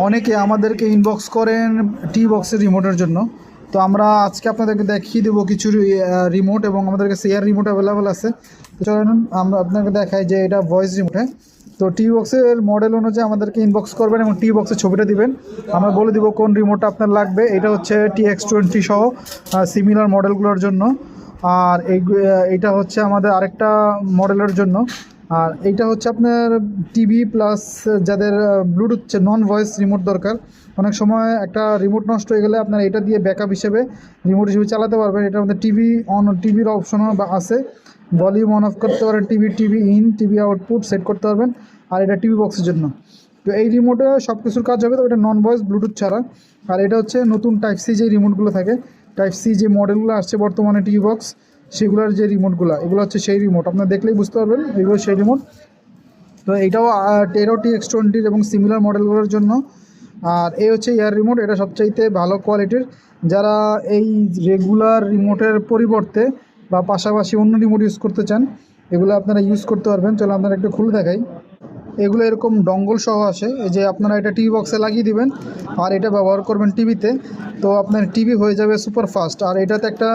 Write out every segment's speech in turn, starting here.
অনেকে আমাদেরকে ইনবক্স করেন টি বক্সের রিমোটের জন্য। তো আমরা আজকে আপনাদেরকে দেখিয়ে দেবো কিছু রিমোট, এবং আমাদের কাছে এয়ার রিমোট অ্যাভেলেবেল আছে। তো চলেন আমরা আপনাকে দেখাই যে এটা ভয়েস রিমোট। হ্যাঁ, তো টি বক্সের মডেল অনুযায়ী আমাদেরকে ইনবক্স করবেন এবং টি বক্সের ছবিটা দিবেন। আমরা বলে দিব কোন রিমোটটা আপনার লাগবে। এটা হচ্ছে TX20 সহ সিমিলার মডেলগুলোর জন্য। আর এইটা হচ্ছে আমাদের আরেকটা মডেলের জন্য। আর এইটা হচ্ছে আপনার টিভি প্লাস যাদের ব্লুটুথ নন ভয়েস রিমোট দরকার। অনেক সময় একটা রিমোট নষ্ট হয়ে গেলে আপনার এটা দিয়ে ব্যাকআপ হিসেবে রিমোট হিসেবে চালাতে পারবেন। এটার মধ্যে টিভির অপশনও আছে, ভলিউম অন অফ করতে পারেন, TV in TV output set করতে পারবেন। আর এটা টিভি বক্সের জন্য। তো এই রিমোটে সব কিছুর কাজ হবে, তো এটা নন ভয়েস ব্লুটুথ ছাড়া। আর এটা হচ্ছে নতুন টাইপ সি যে রিমোটগুলো থাকে, টাইপ সি যে মডেলগুলো আসছে বর্তমানে টিভি বক্স, সেগুলোর যে রিমোটগুলো, এগুলো হচ্ছে সেই রিমোট। আপনারা দেখলেই বুঝতে পারবেন এগুলো সেই রিমোট। তো এটাও TX20 এবং সিমিলার মডেলগুলোর জন্য। আর এই হচ্ছে এয়ার রিমোট, এটা সবচাইতে ভালো কোয়ালিটির। যারা এই রেগুলার রিমোটের পরিবর্তে বা পাশাপাশি অন্য রিমোট ইউজ করতে চান, এগুলো আপনারা ইউজ করতে পারবেন। চলো আপনারা একটু খুলে দেখাই। এগুলো এরকম ডঙ্গল সহ আসে, এই যে আপনারা এটা টিভি বক্সে লাগিয়ে দিবেন আর এটা ব্যবহার করবেন টিভিতে। তো আপনার টিভি হয়ে যাবে সুপার ফাস্ট। আর এটাতে একটা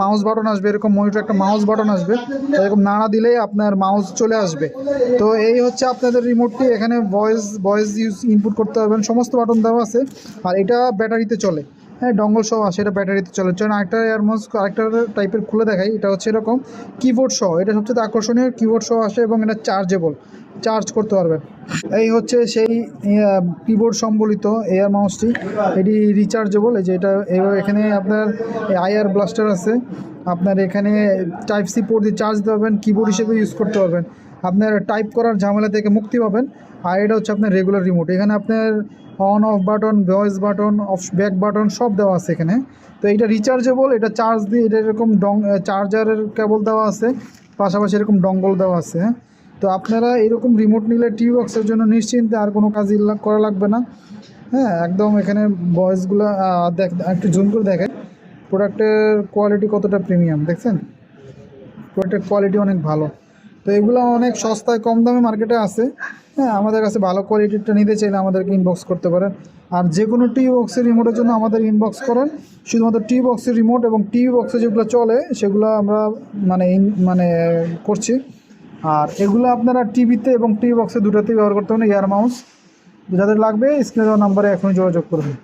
মাউস বাটন আসবে, এরকম মনিটর একটা মাউস বাটন আসবে, এরকম নাড়া দিলেই আপনার মাউস চলে আসবে। তো এই হচ্ছে আপনাদের রিমোটটি। এখানে ভয়েস ইনপুট করতে পারবেন, সমস্ত বাটন দেওয়া আছে। আর এটা ব্যাটারিতে চলে। হ্যাঁ, ডঙ্গল সহ আসে, এটা ব্যাটারিতে চলে। চলেন আরেকটা এয়ারমাউস আরেকটা টাইপের খুলে দেখাই। এটা হচ্ছে এরকম কিবোর্ড সহ, এটা সবচেয়ে আকর্ষণীয়, কিবোর্ড সহ আসে এবং এটা চার্জ করতে পারবেন। এই হচ্ছে সেই কিবোর্ড সম্বলিত এয়ার মাউসটি। এটি রিচার্জেবল। এই যে এটা এখানে আপনার আইআর ব্লাস্টার আছে, আপনার এখানে টাইপ সি পোর্ট দিয়ে চার্জ দিতে পারবেন, কিবোর্ড হিসেবে ইউজ করতে পারবেন। আপনার টাইপ করার ঝামেলা থেকে মুক্তি পাবেন। আর এটা হচ্ছে আপনার রেগুলার রিমোট। এখানে আপনার on of button, voice button, of back button সব দেওয়া আছে এখানে। তো এটা রিচার্জেবল, এটা চার্জ দিয়ে, এটা এরকম চার্জারের কেবল দেওয়া আছে, পাশাপাশি এরকম ডঙ্গল দেওয়া আছে। হ্যাঁ, তো আপনারা এরকম রিমোট নিলে টিভি বক্সের জন্য নিশ্চিন্তে আর কোনো কাজই করা লাগবে না। হ্যাঁ, একদম এখানে ভয়েসগুলো একটু জুম করে দেখেন। প্রোডাক্টের কোয়ালিটি কতটা প্রিমিয়াম দেখছেন, প্রোডাক্টের কোয়ালিটি অনেক ভালো। তো এগুলো অনেক সস্তায় কম দামে মার্কেটে আছে। হ্যাঁ, আমাদের কাছে ভালো কোয়ালিটিটা নিতে চাইলে আমাদেরকে ইনবক্স করতে পারেন। আর যে কোনো টিভি বক্সের রিমোটের জন্য আমাদের ইনবক্স করেন। শুধুমাত্র টিভি বক্সের রিমোট এবং টিভি বক্সে যেগুলো চলে সেগুলো আমরা মানে করছি। আর এগুলো আপনারা টিভিতে এবং টিভি বক্সে দুটোতেই ব্যবহার করতে পারেন। এয়ার মাউস যাদের লাগবে স্ক্রিনে দেওয়া নাম্বারে এখনই যোগাযোগ করবেন।